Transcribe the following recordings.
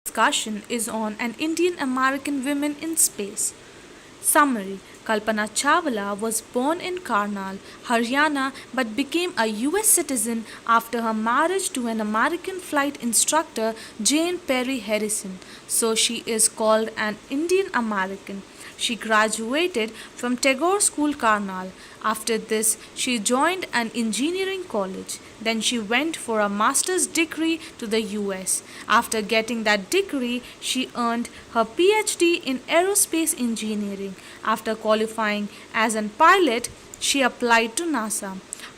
discussion is on an Indian American women in space. Summary: Kalpana Chawla was born in Karnal, Haryana, but became a US citizen after her marriage to an American flight instructor, Jane Perry Harrison, so she is called an Indian American. She graduated from Tagore School, Karnal. After this, she joined an engineering college. Then she went for a master's degree to the US. After getting that degree, she earned her PhD in aerospace engineering. After qualifying as a pilot, she applied to NASA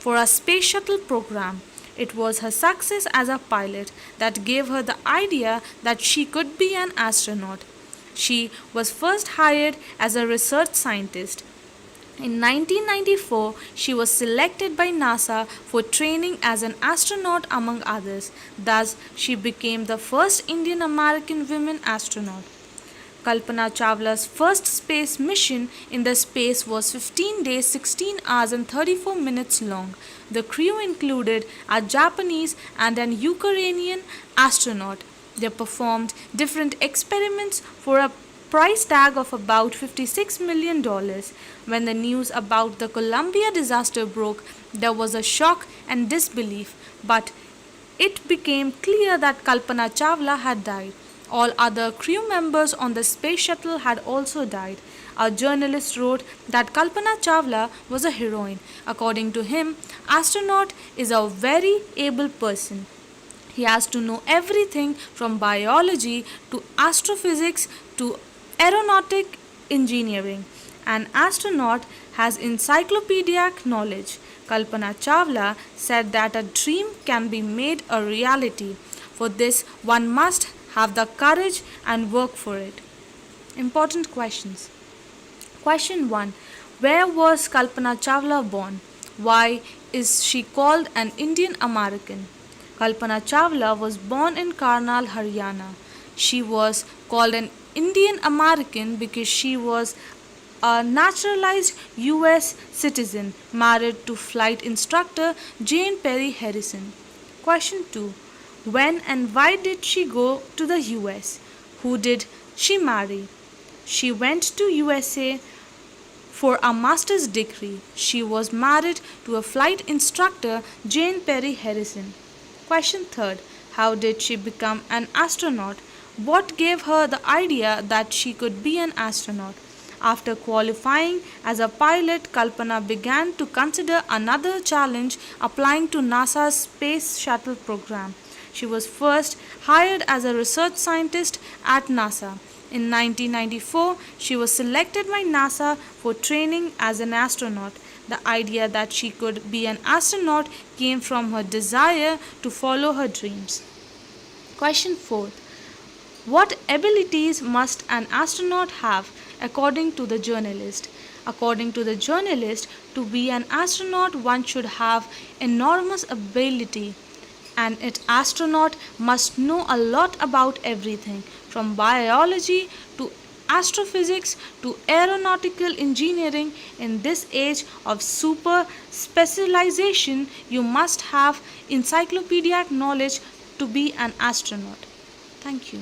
for a space shuttle program. It was her success as a pilot that gave her the idea that she could be an astronaut. She was first hired as a research scientist. In 1994, she was selected by NASA for training as an astronaut, among others. Thus, she became the first Indian American woman astronaut. Kalpana Chawla's first space mission in the space was 15 days, 16 hours, and 34 minutes long. The crew included a Japanese and an Ukrainian astronaut. They performed different experiments for a price tag of about $56 million. When the news about the Columbia disaster broke, there was a shock and disbelief, but it became clear that Kalpana Chawla had died. All other crew members on the space shuttle had also died. A journalist wrote that Kalpana Chawla was a heroine. According to him, astronaut is a very able person. He has to know everything from biology to astrophysics to aeronautic engineering. An astronaut has encyclopedic knowledge. Kalpana Chawla said that a dream can be made a reality. For this, one must have the courage and work for it. Important questions. Question 1. Where was Kalpana Chawla born? Why is she called an Indian American? Kalpana Chawla was born in Karnal, Haryana. She was called an Indian American because she was a naturalized US citizen married to flight instructor Jane Perry Harrison. Question 2. When and why did she go to the US? Who did she marry? She went to USA for a master's degree. She was married to a flight instructor, Jane Perry Harrison. Question 3. How did she become an astronaut? What gave her the idea that she could be an astronaut? After qualifying as a pilot, Kalpana began to consider another challenge, applying to NASA's Space Shuttle program. She was first hired as a research scientist at NASA. In 1994, she was selected by NASA for training as an astronaut. The idea that she could be an astronaut came from her desire to follow her dreams. Question 4. What abilities must an astronaut have, according to the journalist? According to the journalist, to be an astronaut, one should have enormous ability. An astronaut must know a lot about everything, from biology to astrophysics to aeronautical engineering. In this age of super specialization, you must have encyclopedic knowledge to be an astronaut. Thank you.